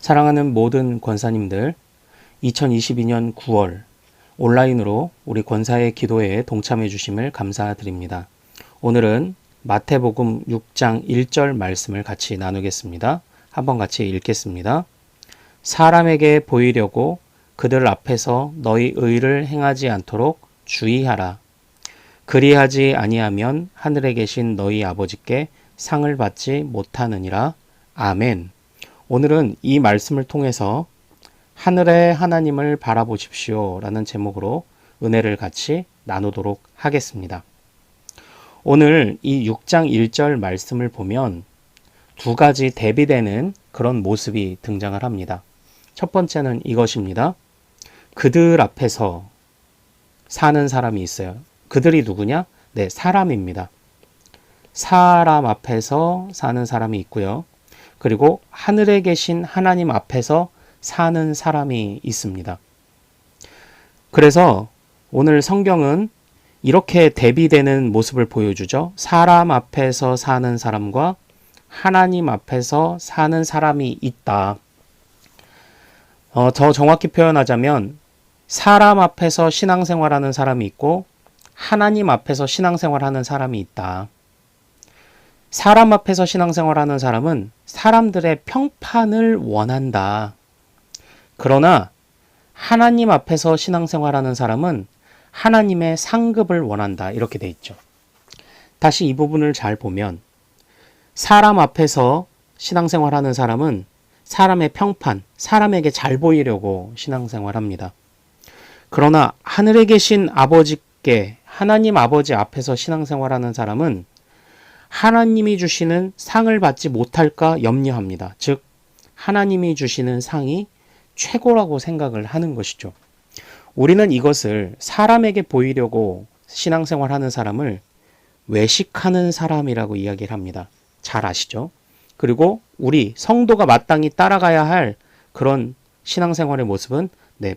사랑하는 모든 권사님들, 2022년 9월 온라인으로 우리 권사의 기도회에 동참해 주심을 감사드립니다. 오늘은 마태복음 6장 1절 말씀을 같이 나누겠습니다. 한번 같이 읽겠습니다. 사람에게 보이려고 그들 앞에서 너희 의를 행하지 않도록 주의하라. 그리하지 아니하면 하늘에 계신 너희 아버지께 상을 받지 못하느니라. 아멘. 오늘은 이 말씀을 통해서 하늘의 하나님을 바라보십시오 라는 제목으로 은혜를 같이 나누도록 하겠습니다. 오늘 이 6장 1절 말씀을 보면 두 가지 대비되는 그런 모습이 등장을 합니다. 첫 번째는 이것입니다. 그들 앞에서 사는 사람이 있어요. 그들이 누구냐? 네, 사람입니다. 사람 앞에서 사는 사람이 있고요. 그리고 하늘에 계신 하나님 앞에서 사는 사람이 있습니다. 그래서 오늘 성경은 이렇게 대비되는 모습을 보여주죠. 사람 앞에서 사는 사람과 하나님 앞에서 사는 사람이 있다. 더 정확히 표현하자면 사람 앞에서 신앙생활하는 사람이 있고 하나님 앞에서 신앙생활하는 사람이 있다. 사람 앞에서 신앙생활하는 사람은 사람들의 평판을 원한다. 그러나 하나님 앞에서 신앙생활하는 사람은 하나님의 상급을 원한다. 이렇게 돼 있죠. 다시 이 부분을 잘 보면 사람 앞에서 신앙생활하는 사람은 사람의 평판, 사람에게 잘 보이려고 신앙생활합니다. 그러나 하늘에 계신 아버지께 하나님 아버지 앞에서 신앙생활하는 사람은 하나님이 주시는 상을 받지 못할까 염려합니다. 즉 하나님이 주시는 상이 최고라고 생각을 하는 것이죠. 우리는 이것을 사람에게 보이려고 신앙생활하는 사람을 외식하는 사람이라고 이야기를 합니다. 잘 아시죠? 그리고 우리 성도가 마땅히 따라가야 할 그런 신앙생활의 모습은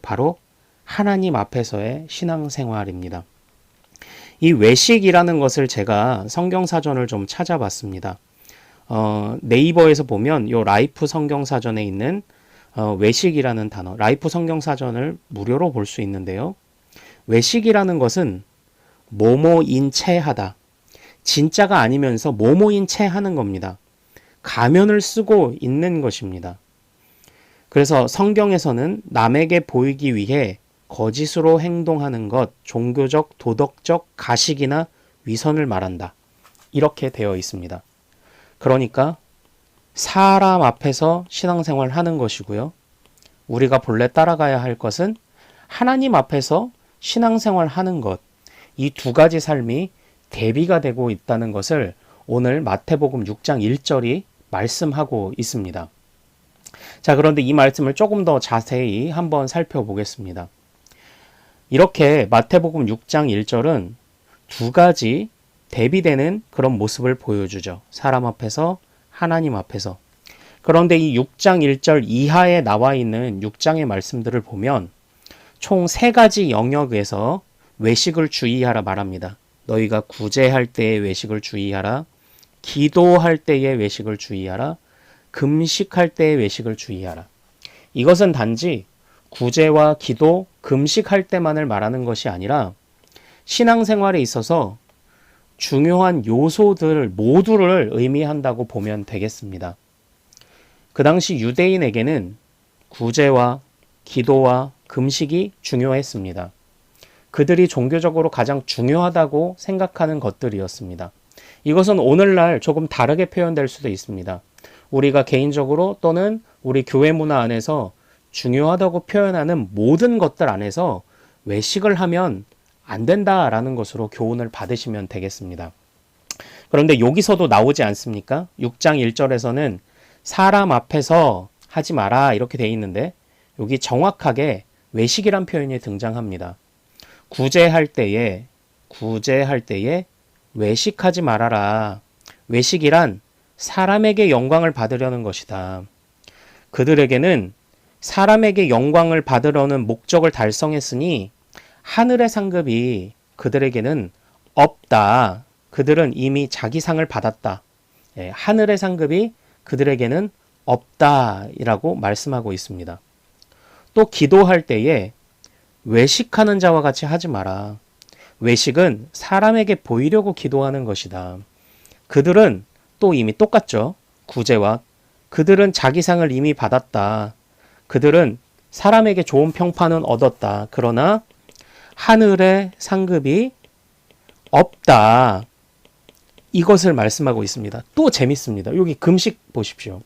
바로 하나님 앞에서의 신앙생활입니다. 이 외식이라는 것을 제가 성경사전을 좀 찾아봤습니다. 네이버에서 보면 요 라이프 성경사전에 있는 외식이라는 단어, 라이프 성경사전을 무료로 볼 수 있는데요. 외식이라는 것은 뭐뭐인 채 하다. 진짜가 아니면서 뭐뭐인 채 하는 겁니다. 가면을 쓰고 있는 것입니다. 그래서 성경에서는 남에게 보이기 위해 거짓으로 행동하는 것, 종교적, 도덕적 가식이나 위선을 말한다. 이렇게 되어 있습니다. 그러니까 사람 앞에서 신앙생활 하는 것이고요. 우리가 본래 따라가야 할 것은 하나님 앞에서 신앙생활 하는 것. 이 두 가지 삶이 대비가 되고 있다는 것을 오늘 마태복음 6장 1절이 말씀하고 있습니다. 자, 그런데 이 말씀을 조금 더 자세히 한번 살펴보겠습니다. 이렇게 마태복음 6장 1절은 두 가지 대비되는 그런 모습을 보여주죠. 사람 앞에서, 하나님 앞에서. 그런데 이 6장 1절 이하에 나와 있는 6장의 말씀들을 보면 총 세 가지 영역에서 외식을 주의하라 말합니다. 너희가 구제할 때의 외식을 주의하라. 기도할 때의 외식을 주의하라. 금식할 때의 외식을 주의하라. 이것은 단지 구제와 기도, 금식할 때만을 말하는 것이 아니라 신앙생활에 있어서 중요한 요소들 모두를 의미한다고 보면 되겠습니다. 그 당시 유대인에게는 구제와 기도와 금식이 중요했습니다. 그들이 종교적으로 가장 중요하다고 생각하는 것들이었습니다. 이것은 오늘날 조금 다르게 표현될 수도 있습니다. 우리가 개인적으로 또는 우리 교회 문화 안에서 중요하다고 표현하는 모든 것들 안에서 외식을 하면 안 된다라는 것으로 교훈을 받으시면 되겠습니다. 그런데 여기서도 나오지 않습니까? 6장 1절에서는 사람 앞에서 하지 마라 이렇게 돼 있는데 여기 정확하게 외식이란 표현이 등장합니다. 구제할 때에 외식하지 말아라. 외식이란 사람에게 영광을 받으려는 것이다. 그들에게는 사람에게 영광을 받으려는 목적을 달성했으니 하늘의 상급이 그들에게는 없다. 그들은 이미 자기 상을 받았다. 하늘의 상급이 그들에게는 없다라고 말씀하고 있습니다. 또 기도할 때에 외식하는 자와 같이 하지 마라. 외식은 사람에게 보이려고 기도하는 것이다. 그들은 또 이미 똑같죠. 구제와 그들은 자기 상을 이미 받았다. 그들은 사람에게 좋은 평판은 얻었다. 그러나 하늘의 상급이 없다. 이것을 말씀하고 있습니다. 또 재밌습니다. 여기 금식 보십시오.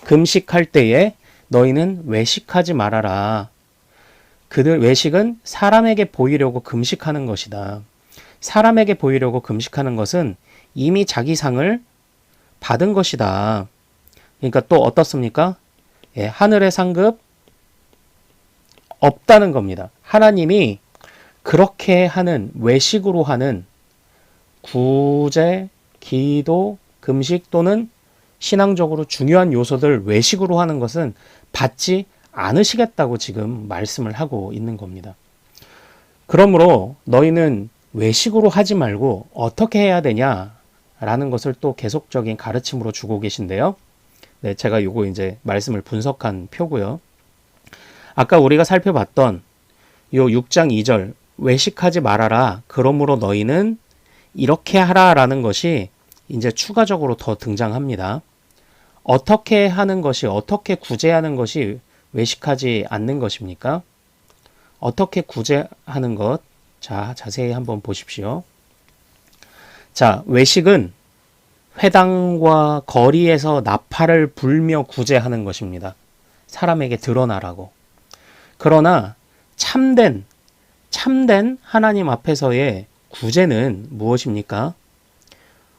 금식할 때에 너희는 외식하지 말아라. 그들 외식은 사람에게 보이려고 금식하는 것이다. 사람에게 보이려고 금식하는 것은 이미 자기 상을 받은 것이다. 그러니까 또 어떻습니까? 예, 하늘의 상급 없다는 겁니다. 하나님이 그렇게 하는 외식으로 하는 구제, 기도, 금식 또는 신앙적으로 중요한 요소들 외식으로 하는 것은 받지 않으시겠다고 지금 말씀을 하고 있는 겁니다. 그러므로 너희는 외식으로 하지 말고 어떻게 해야 되냐라는 것을 또 계속적인 가르침으로 주고 계신데요. 네, 제가 요거 이제 말씀을 분석한 표고요. 아까 우리가 살펴봤던 요 6장 2절 외식하지 말아라. 그러므로 너희는 이렇게 하라라는 것이 이제 추가적으로 더 등장합니다. 어떻게 하는 것이 어떻게 구제하는 것이 외식하지 않는 것입니까? 어떻게 구제하는 것? 자, 자세히 한번 보십시오. 자, 외식은 회당과 거리에서 나팔을 불며 구제하는 것입니다. 사람에게 드러나라고. 그러나 참된 하나님 앞에서의 구제는 무엇입니까?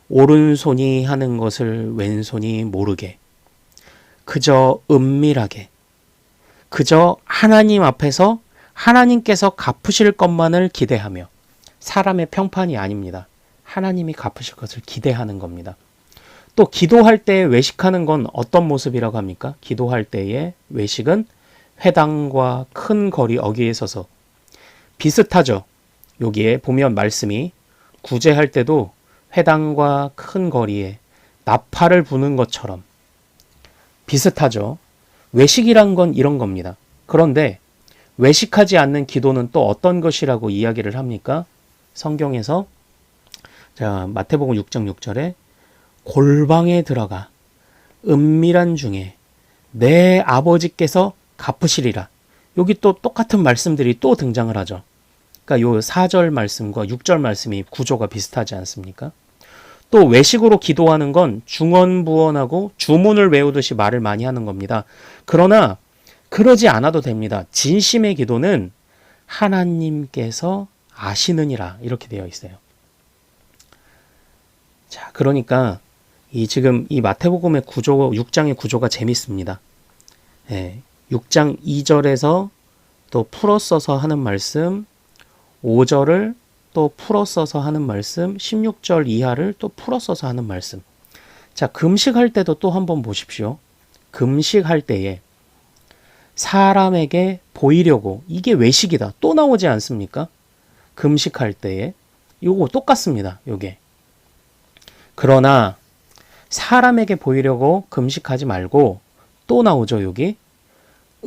오른손이 하는 것을 왼손이 모르게, 그저 은밀하게, 그저 하나님 앞에서 하나님께서 갚으실 것만을 기대하며, 사람의 평판이 아닙니다. 하나님이 갚으실 것을 기대하는 겁니다. 또 기도할 때 외식하는 건 어떤 모습이라고 합니까? 기도할 때의 외식은 회당과 큰 거리 어귀에 서서 비슷하죠. 여기에 보면 말씀이 구제할 때도 회당과 큰 거리에 나팔을 부는 것처럼 비슷하죠. 외식이란 건 이런 겁니다. 그런데 외식하지 않는 기도는 또 어떤 것이라고 이야기를 합니까? 성경에서 자, 마태복음 6장 6절에 골방에 들어가 은밀한 중에 내 아버지께서 갚으시리라. 여기 또 똑같은 말씀들이 또 등장을 하죠. 그러니까 요 4절 말씀과 6절 말씀이 구조가 비슷하지 않습니까? 또 외식으로 기도하는 건 중언부언하고 주문을 외우듯이 말을 많이 하는 겁니다. 그러나 그러지 않아도 됩니다. 진심의 기도는 하나님께서 아시느니라 이렇게 되어 있어요. 자, 그러니까 지금 이 마태복음의 구조, 6장의 구조가 재밌습니다. 예, 6장 2절에서 또 풀어 써서 하는 말씀, 5절을 또 풀어 써서 하는 말씀, 16절 이하를 또 풀어 써서 하는 말씀. 자, 금식할 때도 또 한번 보십시오. 금식할 때에 사람에게 보이려고 이게 외식이다. 또 나오지 않습니까? 금식할 때에 요거 똑같습니다. 요게. 그러나 사람에게 보이려고 금식하지 말고 또 나오죠. 여기.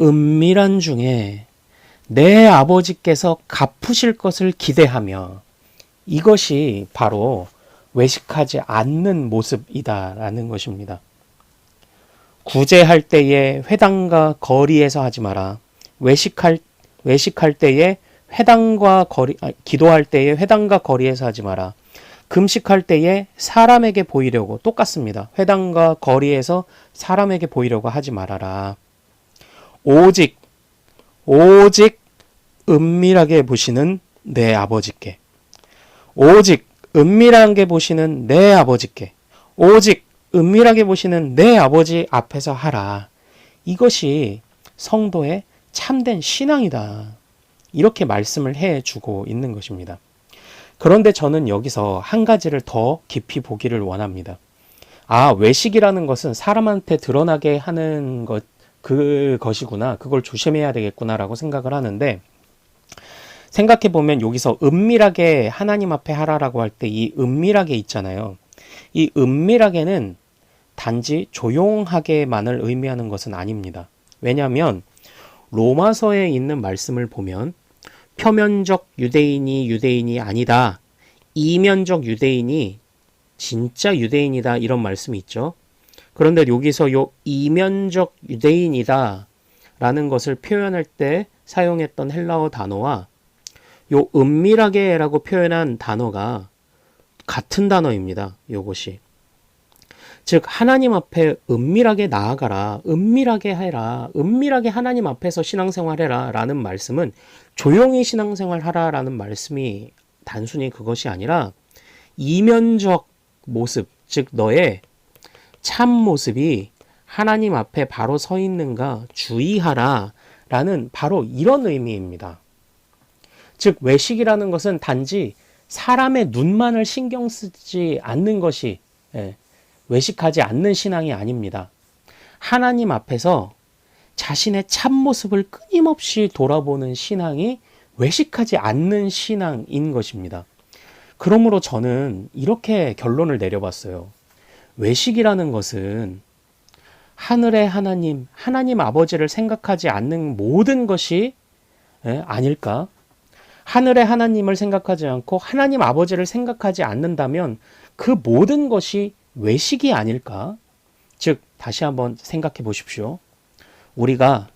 은밀한 중에 내 아버지께서 갚으실 것을 기대하며 이것이 바로 외식하지 않는 모습이다라는 것입니다. 구제할 때에 회당과 거리에서 하지 마라. 외식할 때에 기도할 때에 회당과 거리에서 하지 마라. 금식할 때에 사람에게 보이려고 똑같습니다. 회당과 거리에서 사람에게 보이려고 하지 말아라. 오직 은밀하게 보시는 내 아버지께. 오직 은밀하게 보시는 내 아버지께. 오직 은밀하게 보시는 내 아버지 앞에서 하라. 이것이 성도의 참된 신앙이다. 이렇게 말씀을 해주고 있는 것입니다. 그런데 저는 여기서 한 가지를 더 깊이 보기를 원합니다. 외식이라는 것은 사람한테 드러나게 하는 그것이구나. 그걸 조심해야 되겠구나라고 생각을 하는데, 생각해보면 여기서 은밀하게 하나님 앞에 하라라고 할 때 이 은밀하게 있잖아요. 이 은밀하게는 단지 조용하게만을 의미하는 것은 아닙니다. 왜냐하면 로마서에 있는 말씀을 보면 표면적 유대인이 아니다. 이면적 유대인이 진짜 유대인이다. 이런 말씀이 있죠. 그런데 여기서 요 이면적 유대인이다 라는 것을 표현할 때 사용했던 헬라어 단어와 요 은밀하게 라고 표현한 단어가 같은 단어입니다. 요것이. 즉 하나님 앞에 은밀하게 나아가라. 은밀하게 해라. 은밀하게 하나님 앞에서 신앙생활해라 라는 말씀은 조용히 신앙생활하라 라는 말씀이 단순히 그것이 아니라 이면적 모습, 즉 너의 참 모습이 하나님 앞에 바로 서 있는가 주의하라 라는 바로 이런 의미입니다. 즉 외식이라는 것은 단지 사람의 눈만을 신경 쓰지 않는 것이 외식하지 않는 신앙이 아닙니다. 하나님 앞에서 자신의 참모습을 끊임없이 돌아보는 신앙이 외식하지 않는 신앙인 것입니다. 그러므로 저는 이렇게 결론을 내려봤어요. 외식이라는 것은 하늘의 하나님, 하나님 아버지를 생각하지 않는 모든 것이 아닐까? 하늘의 하나님을 생각하지 않고 하나님 아버지를 생각하지 않는다면 그 모든 것이 외식이 아닐까? 즉 다시 한번 생각해 보십시오. 우리가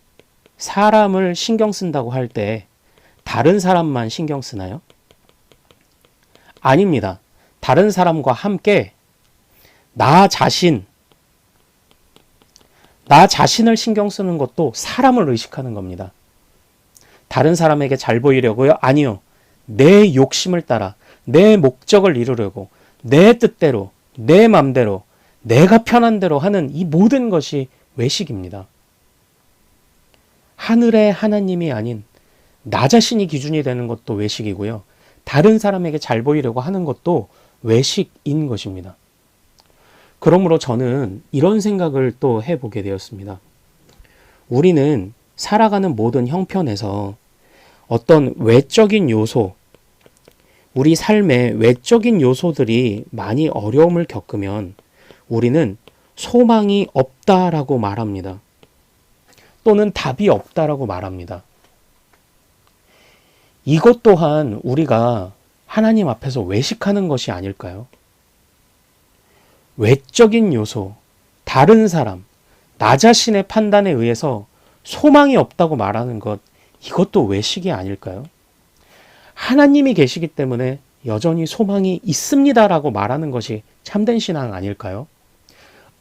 사람을 신경 쓴다고 할 때 다른 사람만 신경 쓰나요? 아닙니다. 다른 사람과 함께 나 자신을 신경 쓰는 것도 사람을 의식하는 겁니다. 다른 사람에게 잘 보이려고요? 아니요. 내 욕심을 따라 내 목적을 이루려고 내 뜻대로 내 맘대로 내가 편한 대로 하는 이 모든 것이 외식입니다. 하늘의 하나님이 아닌 나 자신이 기준이 되는 것도 외식이고요. 다른 사람에게 잘 보이려고 하는 것도 외식인 것입니다. 그러므로 저는 이런 생각을 또 해보게 되었습니다. 우리는 살아가는 모든 형편에서 어떤 외적인 요소, 우리 삶의 외적인 요소들이 많이 어려움을 겪으면 우리는 소망이 없다라고 말합니다. 또는 답이 없다라고 말합니다. 이것 또한 우리가 하나님 앞에서 외식하는 것이 아닐까요? 외적인 요소, 다른 사람, 나 자신의 판단에 의해서 소망이 없다고 말하는 것, 이것도 외식이 아닐까요? 하나님이 계시기 때문에 여전히 소망이 있습니다라고 말하는 것이 참된 신앙 아닐까요?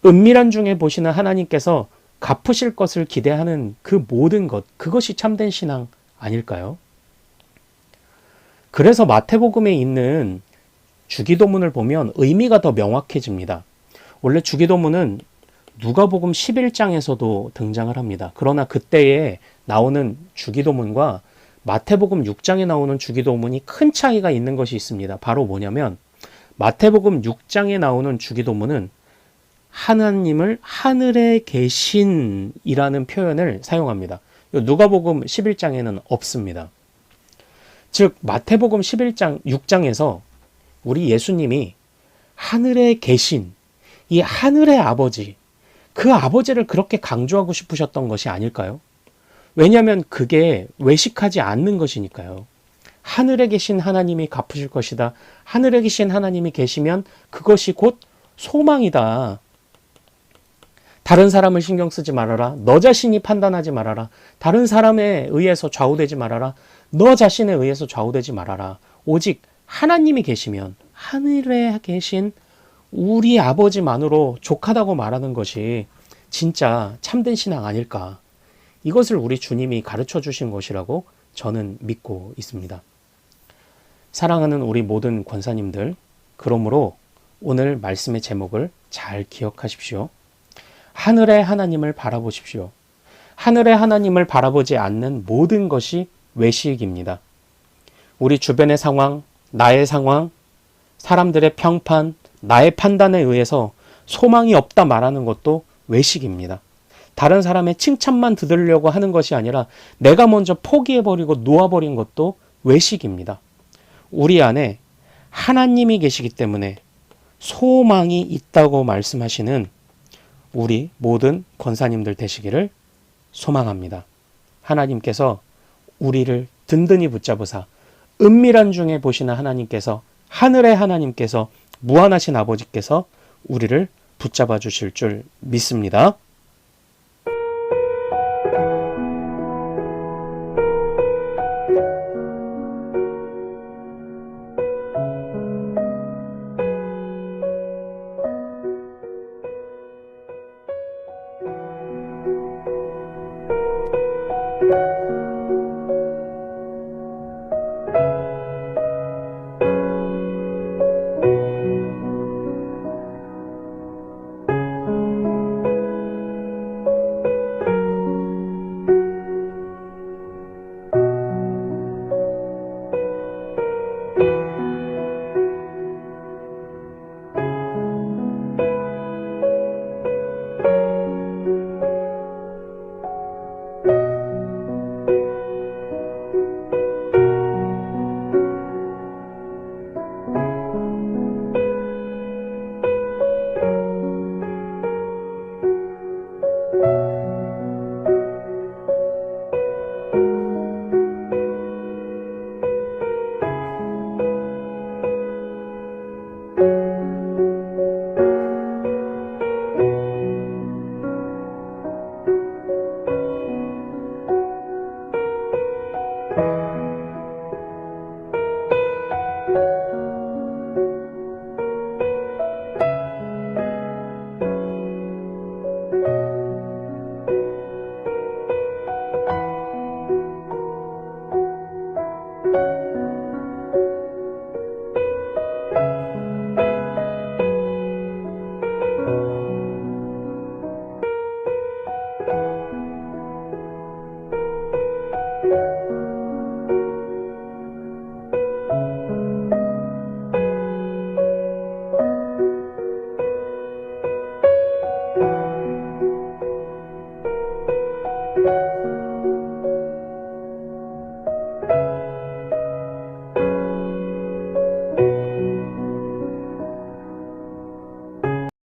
은밀한 중에 보시는 하나님께서 갚으실 것을 기대하는 그 모든 것, 그것이 참된 신앙 아닐까요? 그래서 마태복음에 있는 주기도문을 보면 의미가 더 명확해집니다. 원래 주기도문은 누가복음 11장에서도 등장을 합니다. 그러나 그때에 나오는 주기도문과 마태복음 6장에 나오는 주기도문이 큰 차이가 있는 것이 있습니다. 바로 뭐냐면 마태복음 6장에 나오는 주기도문은 하나님을 하늘에 계신이라는 표현을 사용합니다. 누가복음 11장에는 없습니다. 즉 마태복음 11장 6장에서 우리 예수님이 하늘에 계신 이 하늘의 아버지, 그 아버지를 그렇게 강조하고 싶으셨던 것이 아닐까요? 왜냐하면 그게 외식하지 않는 것이니까요. 하늘에 계신 하나님이 갚으실 것이다. 하늘에 계신 하나님이 계시면 그것이 곧 소망이다. 다른 사람을 신경 쓰지 말아라. 너 자신이 판단하지 말아라. 다른 사람에 의해서 좌우되지 말아라. 너 자신에 의해서 좌우되지 말아라. 오직 하나님이 계시면 하늘에 계신 우리 아버지만으로 족하다고 말하는 것이 진짜 참된 신앙 아닐까. 이것을 우리 주님이 가르쳐 주신 것이라고 저는 믿고 있습니다. 사랑하는 우리 모든 권사님들, 그러므로 오늘 말씀의 제목을 잘 기억하십시오. 하늘의 하나님을 바라보십시오. 하늘의 하나님을 바라보지 않는 모든 것이 외식입니다. 우리 주변의 상황, 나의 상황, 사람들의 평판, 나의 판단에 의해서 소망이 없다 말하는 것도 외식입니다. 다른 사람의 칭찬만 들으려고 하는 것이 아니라 내가 먼저 포기해버리고 놓아버린 것도 외식입니다. 우리 안에 하나님이 계시기 때문에 소망이 있다고 말씀하시는 우리 모든 권사님들 되시기를 소망합니다. 하나님께서 우리를 든든히 붙잡으사 은밀한 중에 보시는 하나님께서, 하늘의 하나님께서, 무한하신 아버지께서 우리를 붙잡아 주실 줄 믿습니다.